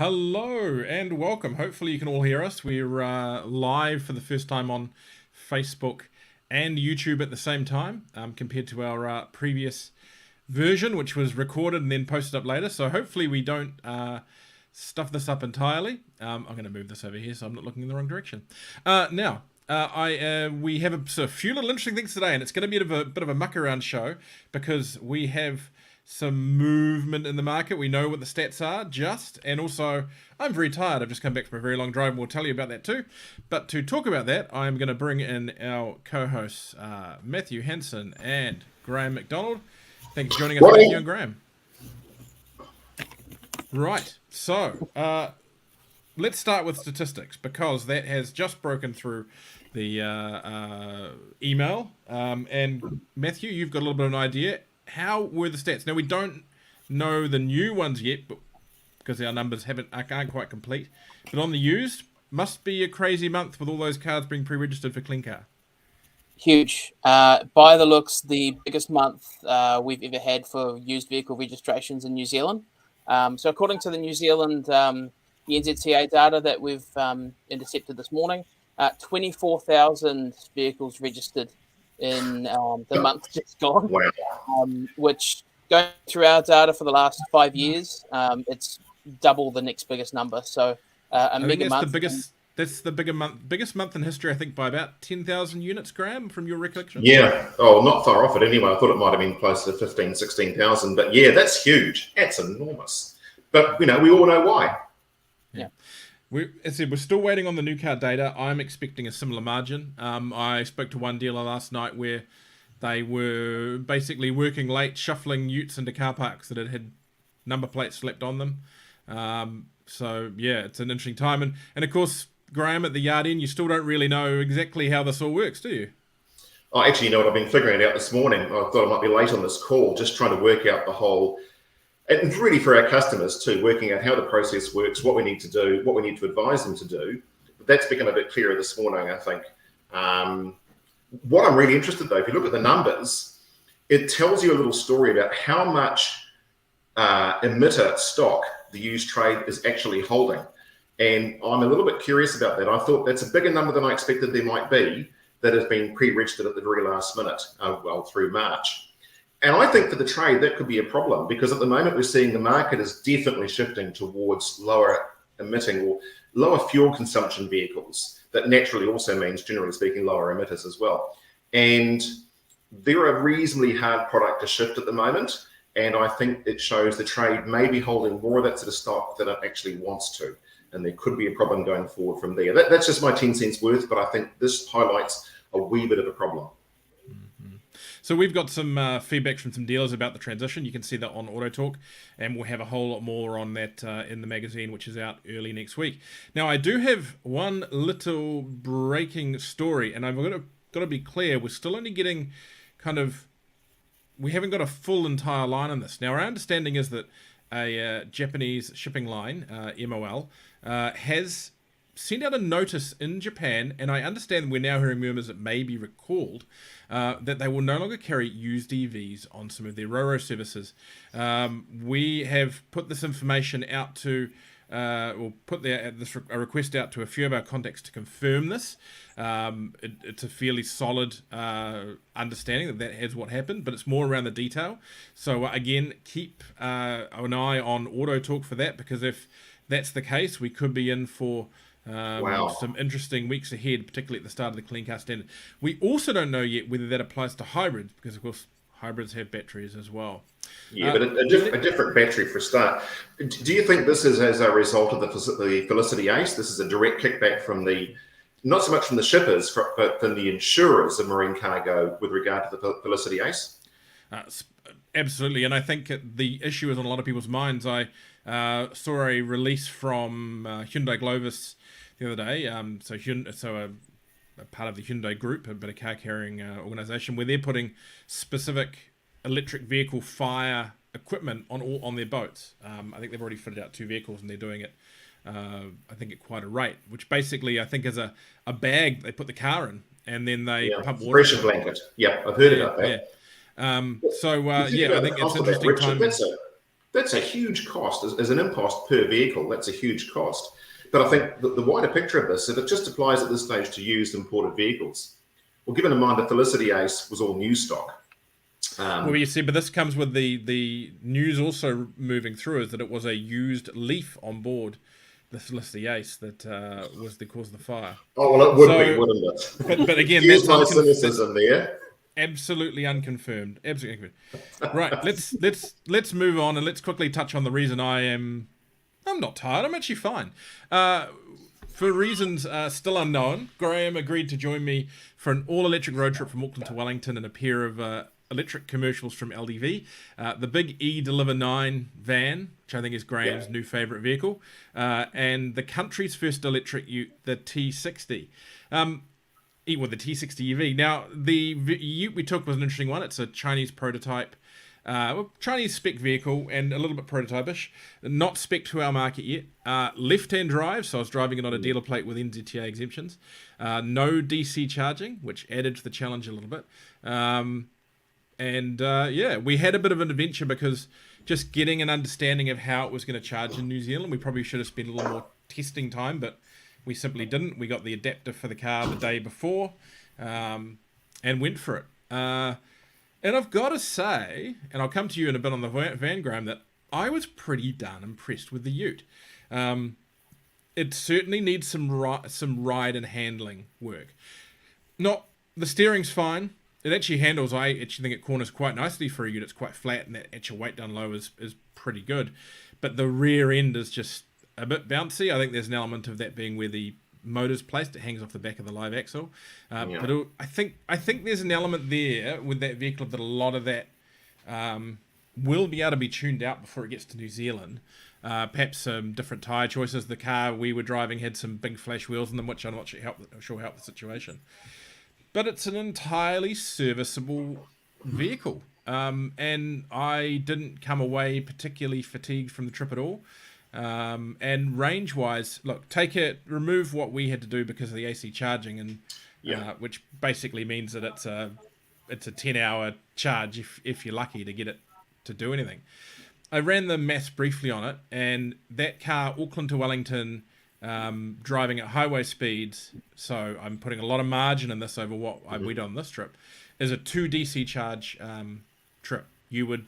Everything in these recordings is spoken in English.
Hello and welcome. Hopefully, you can all hear us. We're live for the first time on Facebook and YouTube at the same time, compared to our previous version, which was recorded and then posted up later. So, hopefully, we don't stuff this up entirely. I'm going to move this over here so I'm not looking in the wrong direction. We have a few little interesting things today, and it's going to be a bit of a muck around show because we have some movement in the market. We know what the stats are, and also I'm very tired. I've just come back from a very long drive, and we'll tell you about that too. But to talk about that, I'm going to bring in our co-hosts, Matthew Hanson and Graham McDonald. Thank you for joining us, Matthew and Graham. Right, so let's start with statistics because that has just broken through the email. And Matthew, you've got a little bit of an idea. How were the stats? Now, we don't know the new ones yet, but because our numbers aren't quite complete. But on the used, must be a crazy month with all those cars being pre-registered for Clean Car. Huge. By the looks, the biggest month we've ever had for used vehicle registrations in New Zealand. So according to the New Zealand, the NZTA data that we've intercepted this morning, 24,000 vehicles registered in the month just gone. Wow. Which, going through our data for the last 5 years, it's double the next biggest number. So a mega month. That's the biggest month in history, I think, by about 10,000 units, Graham, from your recollection. Yeah. Oh, not far off it anyway. I thought it might have been close to 15, 16,000. But yeah, that's huge. That's enormous. But, we all know why. Yeah. We're still waiting on the new car data. I'm expecting a similar margin. I spoke to one dealer last night where they were basically working late, shuffling utes into car parks that had number plates slapped on them. So, yeah, it's an interesting time. And of course, Graham, at the yard end, you still don't really know exactly how this all works, do you? Oh, actually, you know what? I've been figuring it out this morning. I thought I might be late on this call, just trying to work out the whole... And really for our customers too, working out how the process works, what we need to do, what we need to advise them to do. But that's become a bit clearer this morning, I think. What I'm really interested though, if you look at the numbers, it tells you a little story about how much emitter stock the used trade is actually holding. And I'm a little bit curious about that. I thought that's a bigger number than I expected there might be that has been pre-registered at the very last minute, through March. And I think for the trade, that could be a problem because at the moment we're seeing the market is definitely shifting towards lower emitting or lower fuel consumption vehicles. That naturally also means, generally speaking, lower emitters as well. And they're a reasonably hard product to shift at the moment. And I think it shows the trade may be holding more of that sort of stock than it actually wants to. And there could be a problem going forward from there. That's just my 10 cents worth, but I think this highlights a wee bit of a problem. So we've got some feedback from some dealers about the transition. You can see that on Auto Talk, and we'll have a whole lot more on that in the magazine, which is out early next week. Now, I do have one little breaking story, and I've got to be clear, we're still only getting we haven't got a full entire line on this. Now, our understanding is that a Japanese shipping line, MOL, has sent out a notice in Japan, and I understand we're now hearing rumors that may be recalled, that they will no longer carry used EVs on some of their RoRo services. We have put this information out to, a request out to a few of our contacts to confirm this. It's a fairly solid understanding that is what happened, but it's more around the detail. So again, keep an eye on Auto Talk for that, because if that's the case, we could be in for some interesting weeks ahead, particularly at the start of the Clean Car Standard. We also don't know yet whether that applies to hybrids, because of course hybrids have batteries as well. Yeah, but a different battery for a start. Do you think this is as a result of the Felicity Ace? This is a direct kickback from not so much from the shippers, but from the insurers of marine cargo with regard to the Felicity Ace? Absolutely, and I think the issue is on a lot of people's minds. I saw a release from Hyundai Glovis the other day, a part of the Hyundai group, but a car carrying organisation, where they're putting specific electric vehicle fire equipment on their boats. I think they've already fitted out 2 vehicles, and they're doing it, I think, at quite a rate, which basically I think is a bag they put the car in, and then they pump water. Pressure blanket. Yeah, I've heard about that. I think it's interesting time. That's a huge cost as an impost per vehicle. That's a huge cost. But I think the wider picture of this, if it just applies at this stage to used imported vehicles, well, given in mind the Felicity Ace was all new stock. Well, you see, but this comes with the news also moving through is that it was a used Leaf on board the Felicity Ace that was the cause of the fire. Oh, well, it would be, wouldn't it? But again, Excuse that's my cynicism there. Absolutely unconfirmed. Absolutely unconfirmed. Right, let's move on and let's quickly touch on the reason I'm not tired. I'm actually fine. For reasons still unknown, Graham agreed to join me for an all-electric road trip from Auckland to Wellington and a pair of electric commercials from LDV. The big E-Deliver 9 van, which I think is Graham's new favourite vehicle, and the country's first electric ute, the T60. With the T60 EV. Now, the ute we took was an interesting one. It's a Chinese prototype, Chinese spec vehicle and a little bit prototype-ish. Not spec to our market yet. Left-hand drive, so I was driving it on a dealer plate with NZTA exemptions. No DC charging, which added to the challenge a little bit. We had a bit of an adventure because just getting an understanding of how it was going to charge in New Zealand, we probably should have spent a little more testing time, but we simply didn't. We got the adapter for the car the day before and went for it. And I've got to say, and I'll come to you in a bit on the van, Graham, that I was pretty darn impressed with the ute. It certainly needs some ride and handling work. The steering's fine. It actually handles, I actually think it corners quite nicely for a ute. It's quite flat and that actual weight down low is pretty good. But the rear end is just a bit bouncy. I think there's an element of that being where the motor's placed. It hangs off the back of the live axle. But I think there's an element there with that vehicle that a lot of that will be able to be tuned out before it gets to New Zealand. Perhaps some different tyre choices. The car we were driving had some big flash wheels in them, which I'm not sure helped the situation. But it's an entirely serviceable vehicle. And I didn't come away particularly fatigued from the trip at all. And range-wise, look, remove what we had to do because of the AC charging, and which basically means that it's a 10-hour charge if you're lucky to get it to do anything. I ran the maths briefly on it, and that car, Auckland to Wellington, driving at highway speeds, so I'm putting a lot of margin in this over what I went on this trip, is a 2 DC charge trip. You would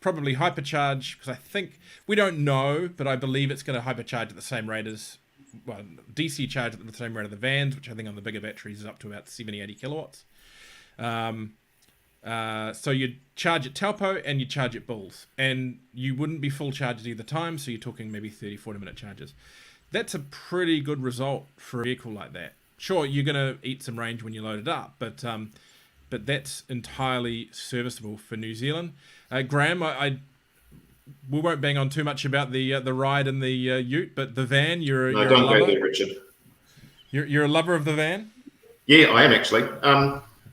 probably hypercharge, because I think, we don't know, but I believe it's going to hypercharge at the same rate as, DC charge at the same rate of the vans, which I think on the bigger batteries is up to about 70, 80 kilowatts. So you'd charge at Taupo and you'd charge at Bulls, and you wouldn't be full charged either time, so you're talking maybe 30, 40 minute charges. That's a pretty good result for a vehicle like that. Sure, you're going to eat some range when you load it up, but that's entirely serviceable for New Zealand. Graham, we won't bang on too much about the ride in the ute, but the van, you're a don't lover. Go there, Richard. You're a lover of the van? Yeah, I am actually.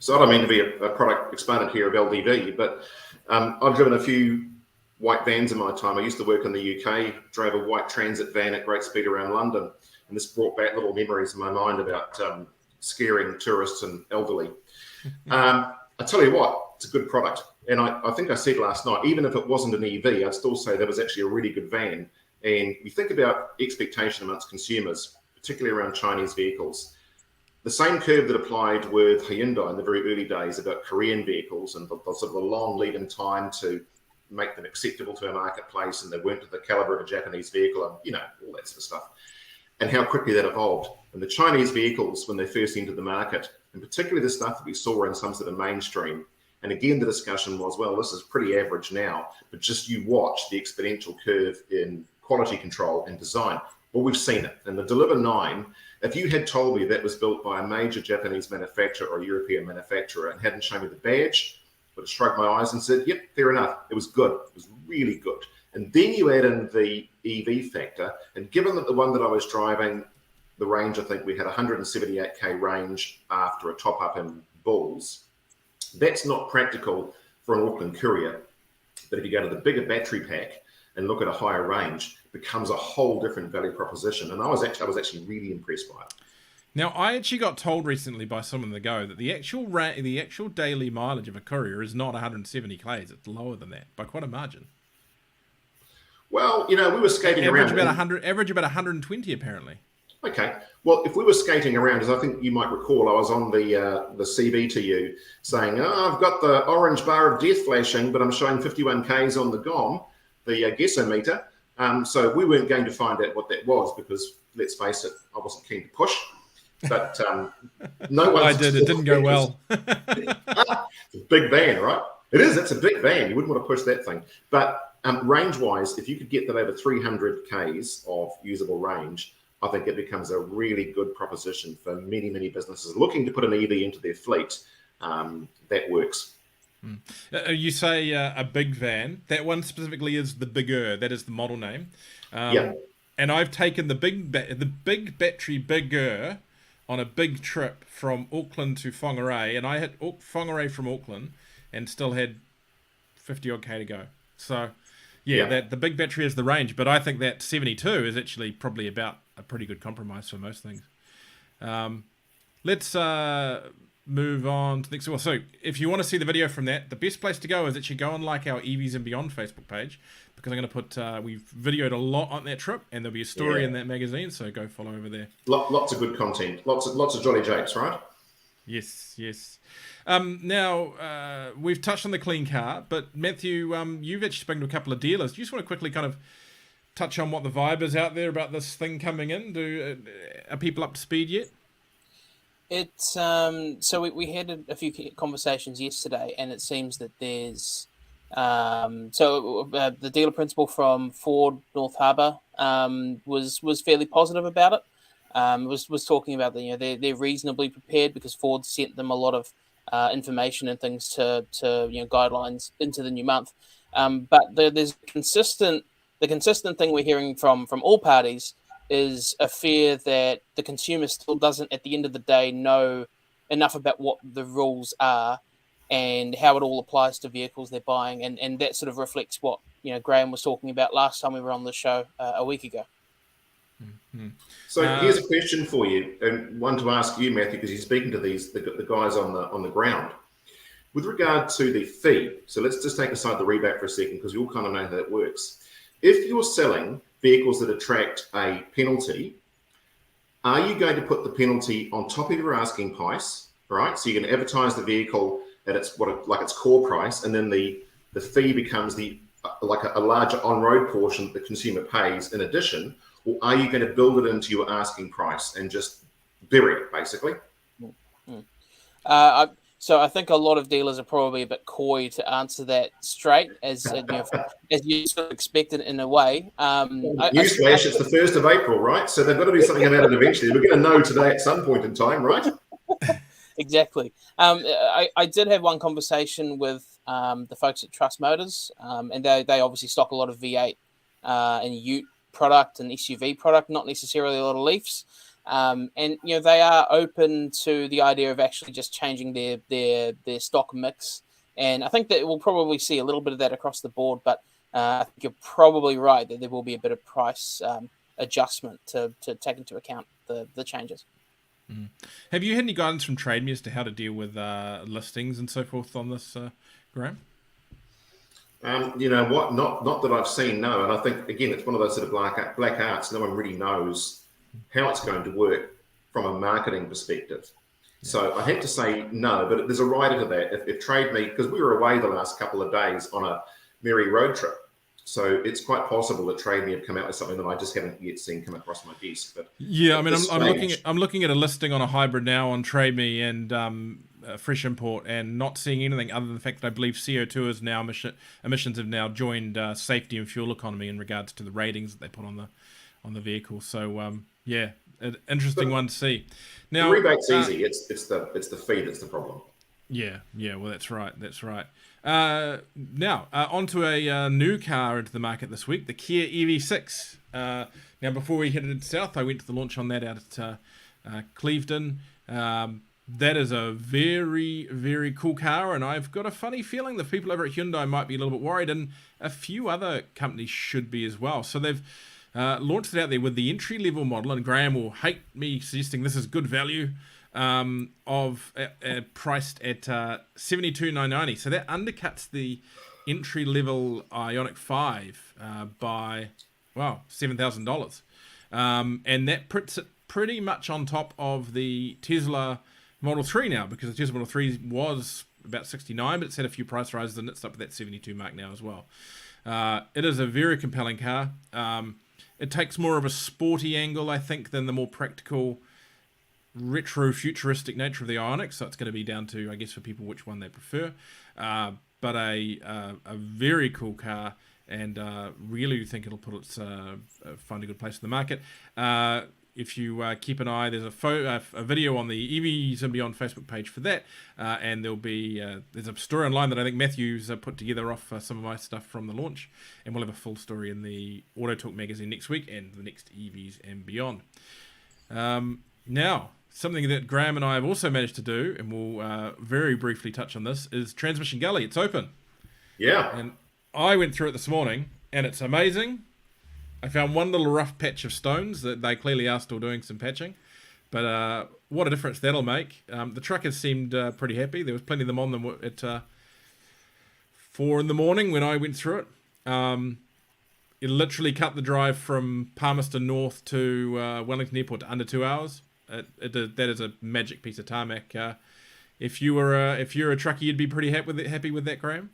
So I don't mean to be a product exponent here of LDV, but I've driven a few white vans in my time. I used to work in the UK, drove a white transit van at great speed around London, and this brought back little memories in my mind about scaring tourists and elderly. I tell you what, it's a good product. And I think I said last night, even if it wasn't an EV, I'd still say that was actually a really good van. And we think about expectation amongst consumers, particularly around Chinese vehicles. The same curve that applied with Hyundai in the very early days about Korean vehicles and the sort of the long lead in time to make them acceptable to a marketplace, and they weren't to the caliber of a Japanese vehicle, and all that sort of stuff. And how quickly that evolved. And the Chinese vehicles, when they first entered the market, and particularly the stuff that we saw in some sort of mainstream, and again, the discussion was, well, this is pretty average now, but just you watch the exponential curve in quality control and design. Well, we've seen it. And the Deliver 9, if you had told me that was built by a major Japanese manufacturer or European manufacturer and hadn't shown me the badge, I would have shrugged my eyes and said, yep, fair enough. It was good. It was really good. And then you add in the EV factor, and given that the one that I was driving, the range, I think we had 178k range after a top up in Bulls. That's not practical for an Auckland courier. But if you go to the bigger battery pack and look at a higher range, it becomes a whole different value proposition. And I was actually really impressed by it. Now, I actually got told recently by someone on the go that the actual daily mileage of a courier is not 170 k's. It's lower than that by quite a margin. Well, we were skating Average around. about 100. Average about 120 apparently. Okay. Well, if we were skating around, as I think you might recall, I was on the CB to you saying, "Oh, I've got the orange bar of death flashing, but I'm showing 51 k's on the GOM, the guessometer." So we weren't going to find out what that was because, let's face it, I wasn't keen to push. But no one. I did. It didn't go well. It's a big van, right? It is. It's a big van. You wouldn't want to push that thing. But range-wise, if you could get that over 300 k's of usable range, I think it becomes a really good proposition for many, many businesses looking to put an EV into their fleet. That works. You say a big van. That one specifically is the Bigger. That is the model name. Yeah. And I've taken the big battery Bigger on a big trip from Auckland to Whangarei, and I hit Whangarei from Auckland and still had 50 odd k to go. So yeah, that the big battery is the range, but I think that 72 is actually probably about a pretty good compromise for most things. Let's move on to the next one. So if you want to see the video from that, the best place to go is actually go on like our EVs and Beyond Facebook page, because I'm going to put we've videoed a lot on that trip, and there'll be a story in that magazine, so go follow over there. Lots of good content, lots of jolly jakes, right? Yes. Now we've touched on the clean car, but Matthew, you've actually spoken to a couple of dealers. Do you just want to quickly kind of touch on what the vibe is out there about this thing coming in? Are people up to speed yet? It's so we had a few conversations yesterday, and it seems that there's the dealer principal from Ford North Harbour was fairly positive about it. Was talking about that they're reasonably prepared because Ford sent them a lot of information and things to guidelines into the new month. But there's the consistent thing we're hearing from all parties is a fear that the consumer still doesn't, at the end of the day, know enough about what the rules are and how it all applies to vehicles they're buying. And that sort of reflects what Graham was talking about last time we were on the show a week ago. Mm-hmm. So here's a question for you, and one to ask you, Matthew, because you're speaking to the guys on the ground. With regard to the fee, so let's just take aside the rebate for a second, because we all kind of know how that works. If you're selling vehicles that attract a penalty, are you going to put the penalty on top of your asking price, right? So you're going to advertise the vehicle at its core price, and then the fee becomes a larger on-road portion that the consumer pays in addition, or are you going to build it into your asking price and just bury it, basically? So I think a lot of dealers are probably a bit coy to answer that straight, as you sort of expect it in a way. Newsflash, it's the 1st of April, right? So they've got to do something about it eventually. We're going to know today at some point in time, right? Exactly. I did have one conversation with the folks at Trust Motors, and they obviously stock a lot of V8 and Ute product and SUV product, not necessarily a lot of Leafs. And they are open to the idea of actually just changing their stock mix, and I think that we'll probably see a little bit of that across the board. But I think you're probably right that there will be a bit of price adjustment to take into account the changes. Mm. Have you had any guidance from Trade Me as to how to deal with listings and so forth on this, Graham? You know what? Not that I've seen, no. And I think again, it's one of those sort of black arts. No one really knows how it's going to work from a marketing perspective. So I have to say no, but there's a rider to that. If Trade Me, because we were away the last couple of days on a merry road trip, so it's quite possible that Trade Me have come out with something that I just haven't yet seen come across my desk. But yeah, I mean, I'm looking at a listing on a hybrid now on Trade Me and Fresh Import, and not seeing anything other than the fact that I believe CO2 is now emissions have now joined safety and fuel economy in regards to the ratings that they put on the vehicle. So yeah, an interesting one to see. Now the rebate's easy. It's the fee that's the problem. Yeah. Well, that's right. Now onto a new car into the market this week, the Kia EV6. Now before we headed south, I went to the launch on that out at Clevedon. That is a very, very cool car, and I've got a funny feeling the people over at Hyundai might be a little bit worried, and a few other companies should be as well. So they've launched it out there with the entry-level model, and Graham will hate me suggesting this is good value, priced at $72,990. So that undercuts the entry-level Ioniq 5 by, wow, $7,000. And that puts it pretty much on top of the Tesla Model 3 now, because the Tesla Model 3 was about 69, but it's had a few price rises and it's up at that 72 mark now as well. It is a very compelling car. It takes more of a sporty angle, I think, than the more practical, retro futuristic nature of the Ioniq, so it's going to be down to, I guess, for people which one they prefer. But a very cool car, and really think it'll put its find a good place in the market. If you keep an eye, there's a video on the EVs and Beyond Facebook page for that, and there'll be there's a story online that I think Matthew's put together off some of my stuff from the launch, and we'll have a full story in the Auto Talk magazine next week and the next EVs and Beyond. Now, something that Graham and I have also managed to do, and we'll very briefly touch on this, is Transmission Gully. It's open. Yeah. And I went through it this morning, and it's amazing. I found one little rough patch of stones that they clearly are still doing some patching. But what a difference that'll make. The truckers seemed pretty happy. There was plenty of them on them at 4 in the morning when I went through it. It literally cut the drive from Palmerston North to Wellington Airport to under 2 hours. That is a magic piece of tarmac. If you're a trucker, you'd be pretty happy with that, Graham?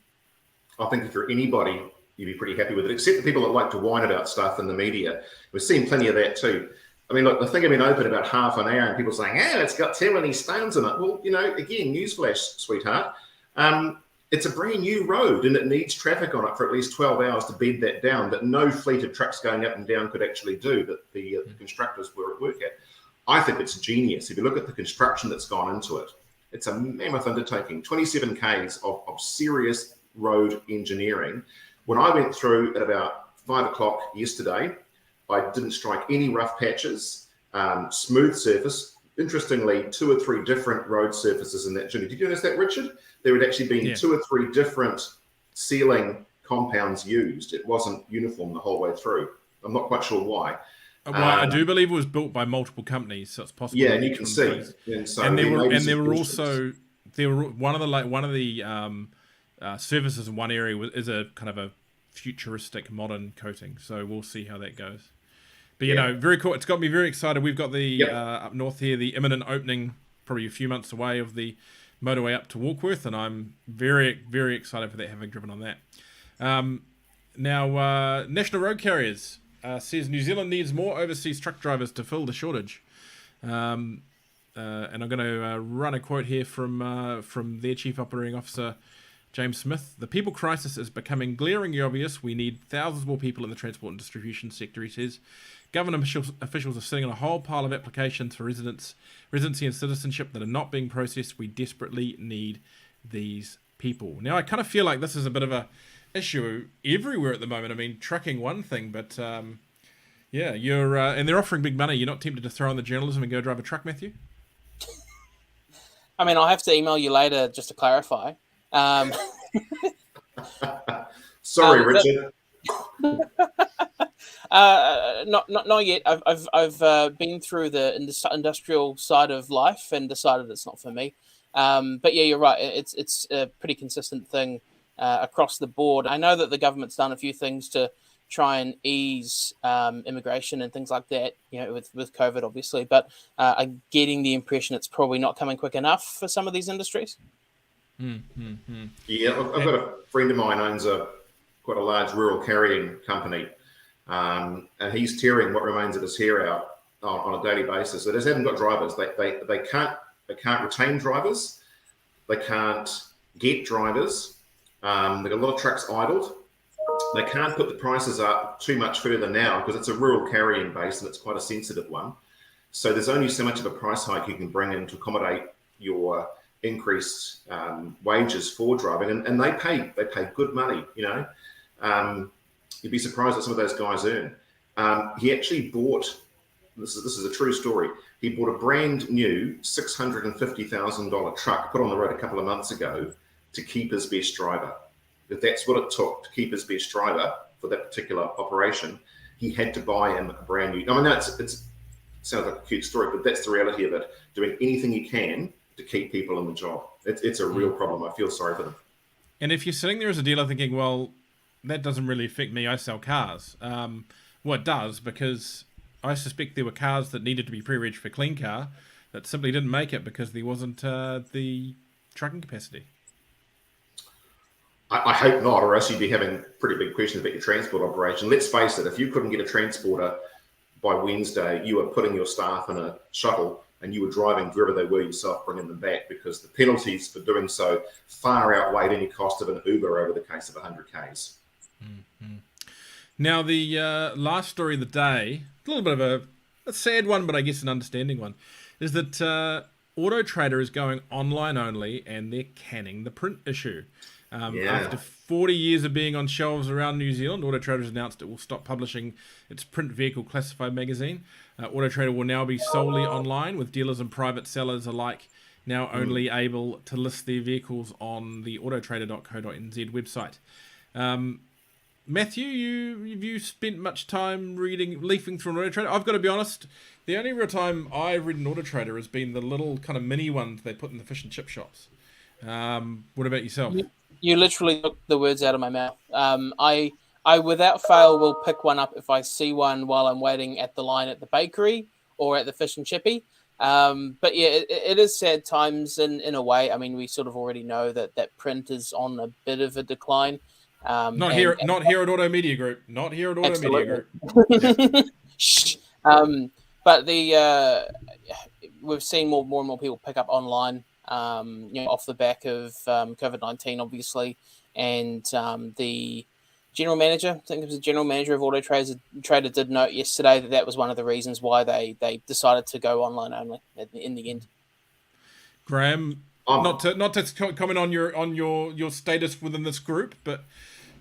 I think if you're anybody, you'd be pretty happy with it, except the people that like to whine about stuff in the media. We've seen plenty of that too. I mean, look, the thing had been open about half an hour and people saying, it's got too many stones in it. Well, again, newsflash, sweetheart. It's a brand new road and it needs traffic on it for at least 12 hours to bed that down that no fleet of trucks going up and down could actually do, that the constructors were at work at. I think it's genius. If you look at the construction that's gone into it, it's a mammoth undertaking, 27 Ks of serious road engineering. When I went through at about 5 o'clock yesterday, I didn't strike any rough patches, smooth surface. Interestingly, 2 or 3 different road surfaces in that journey. Did you notice that, Richard? There had actually been 2 or 3 different sealing compounds used. It wasn't uniform the whole way through. I'm not quite sure why. Well, I do believe it was built by multiple companies, so it's possible. Yeah, and you can see. And there were also one of the surfaces in one area is a kind of a futuristic modern coating. So we'll see how that goes. But very cool. It's got me very excited. We've got the up north here, the imminent opening, probably a few months away, of the motorway up to Warkworth, and I'm very, very excited for that, having driven on that. Now, National Road Carriers says New Zealand needs more overseas truck drivers to fill the shortage. And I'm going to run a quote here from their Chief Operating Officer, James Smith. The people crisis is becoming glaringly obvious. We need thousands more people in the transport and distribution sector, he says. Government officials are sitting on a whole pile of applications for residency and citizenship that are not being processed. We desperately need these people. Now, I kind of feel like this is a bit of a issue everywhere at the moment. I mean, trucking one thing, but you're and they're offering big money. You're not tempted to throw on the journalism and go drive a truck, Matthew? I mean, I'll have to email you later just to clarify. Sorry, Richard. Not yet. I've been through the industrial side of life and decided it's not for me. But yeah, you're right. It's a pretty consistent thing across the board. I know that the government's done a few things to try and ease immigration and things like that, with COVID, obviously. But I'm getting the impression it's probably not coming quick enough for some of these industries. Yeah, I've got a friend of mine owns quite a large rural carrying company, and he's tearing what remains of his hair out on a daily basis. They just haven't got drivers. They can't retain drivers. They can't get drivers. They've got a lot of trucks idled. They can't put the prices up too much further now because it's a rural carrying base and it's quite a sensitive one. So there's only so much of a price hike you can bring in to accommodate your increased wages for driving, and they pay good money. You'd be surprised what some of those guys earn. He actually bought, this is a true story, he bought a brand new $650,000 truck put on the road a couple of months ago to keep his best driver. If that's what it took to keep his best driver for that particular operation, he had to buy him a brand new. I mean, it sounds like a cute story, but that's the reality of it. Doing anything you can to keep people in the job. It's a real problem. I feel sorry for them. And if you're sitting there as a dealer thinking, well, that doesn't really affect me, I sell cars. Well, it does, because I suspect there were cars that needed to be pre-reg for Clean Car that simply didn't make it because there wasn't the trucking capacity. I hope not, or else you'd be having pretty big questions about your transport operation. Let's face it, if you couldn't get a transporter by Wednesday, you were putting your staff in a shuttle and you were driving wherever they were yourself, bringing them back, because the penalties for doing so far outweighed any cost of an Uber over the case of 100 Ks. Mm-hmm. Now, the last story of the day, a little bit of a sad one, but I guess an understanding one, is that Auto Trader is going online only and they're canning the print issue. After 40 years of being on shelves around New Zealand, Auto Trader has announced it will stop publishing its print vehicle classified magazine. Auto Trader will now be solely online, with dealers and private sellers alike now only able to list their vehicles on the autotrader.co.nz website. Matthew, have you spent much time leafing through an Auto Trader? I've got to be honest, the only real time I've read an Auto Trader has been the little kind of mini ones they put in the fish and chip shops. What about yourself? You literally took the words out of my mouth. I without fail will pick one up if I see one while I'm waiting at the line at the bakery or at the fish and chippy. But yeah, it is sad times in a way. I mean, we sort of already know that print is on a bit of a decline. Not here at Auto Media Group. Not here at Auto Absolutely. Media Group. Shh. But we've seen more and more people pick up online. Off the back of COVID-19, obviously, and the general manager, I think it was the general manager of Auto Trader, did note yesterday that was one of the reasons why they decided to go online only in the end. Graham, not to comment on your status within this group, but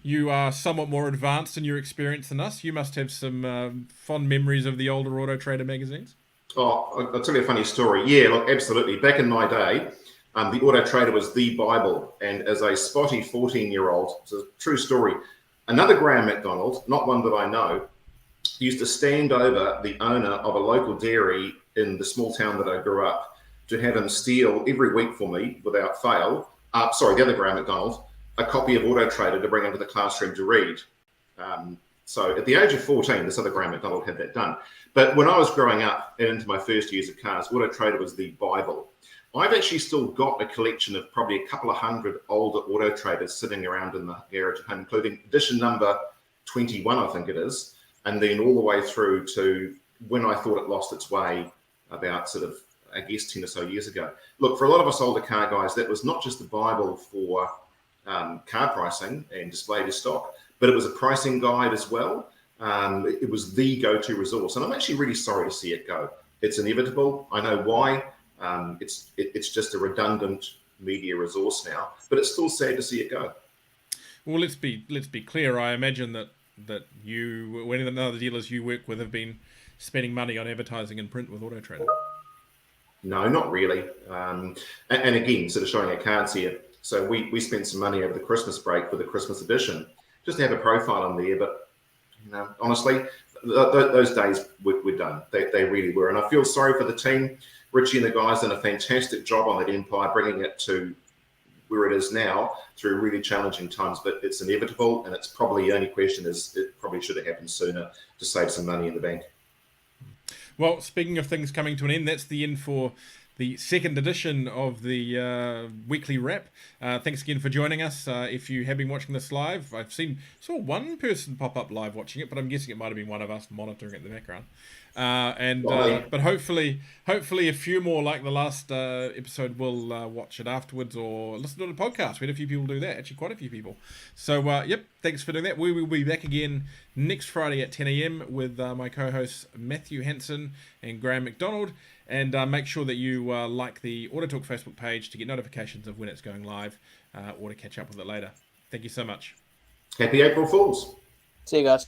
you are somewhat more advanced in your experience than us. You must have some fond memories of the older Auto Trader magazines. Oh, I'll tell you a funny story. Yeah, look, absolutely. Back in my day, the Auto Trader was the Bible. And as a spotty 14-year-old, it's a true story, another Graham McDonald, not one that I know, used to stand over the owner of a local dairy in the small town that I grew up to have him steal every week for me, without fail, the other Graham McDonald, a copy of Auto Trader to bring into the classroom to read. So at the age of 14, this other Graham McDonald had that done. But when I was growing up and into my first years of cars, Auto Trader was the Bible. I've actually still got a collection of probably a couple of hundred older Auto Traders sitting around in the garage at home, including edition number 21, I think it is, and then all the way through to when I thought it lost its way about sort of, I guess, 10 or so years ago. Look, for a lot of us older car guys, that was not just the Bible for car pricing and display to stock, but it was a pricing guide as well. It was the go-to resource, and I'm actually really sorry to see it go. It's inevitable. I know why. It's just a redundant media resource now, but it's still sad to see it go. Well, let's be clear. I imagine that you, when the other dealers you work with, have been spending money on advertising in print with Auto Trader. No, not really. And again, sort of showing our cards here. So we spent some money over the Christmas break for the Christmas edition, just to have a profile on there. But honestly, those days were done. They really were. And I feel sorry for the team. Richie and the guys done a fantastic job on that empire, bringing it to where it is now through really challenging times. But it's inevitable, and it's probably the only question is it probably should have happened sooner to save some money in the bank. Well, speaking of things coming to an end, that's the end for the second edition of the weekly wrap. Thanks again for joining us. If you have been watching this live, saw one person pop up live watching it, but I'm guessing it might have been one of us monitoring it in the background. But hopefully a few more like the last episode will watch it afterwards or listen to the podcast. We had a few people do that, actually quite a few people. So thanks for doing that. We will be back again next Friday at 10 a.m. with my co-hosts Matthew Hanson and Graham McDonald. And make sure that you like the Auto Talk Facebook page to get notifications of when it's going live or to catch up with it later. Thank you so much. Happy April Fools. See you guys.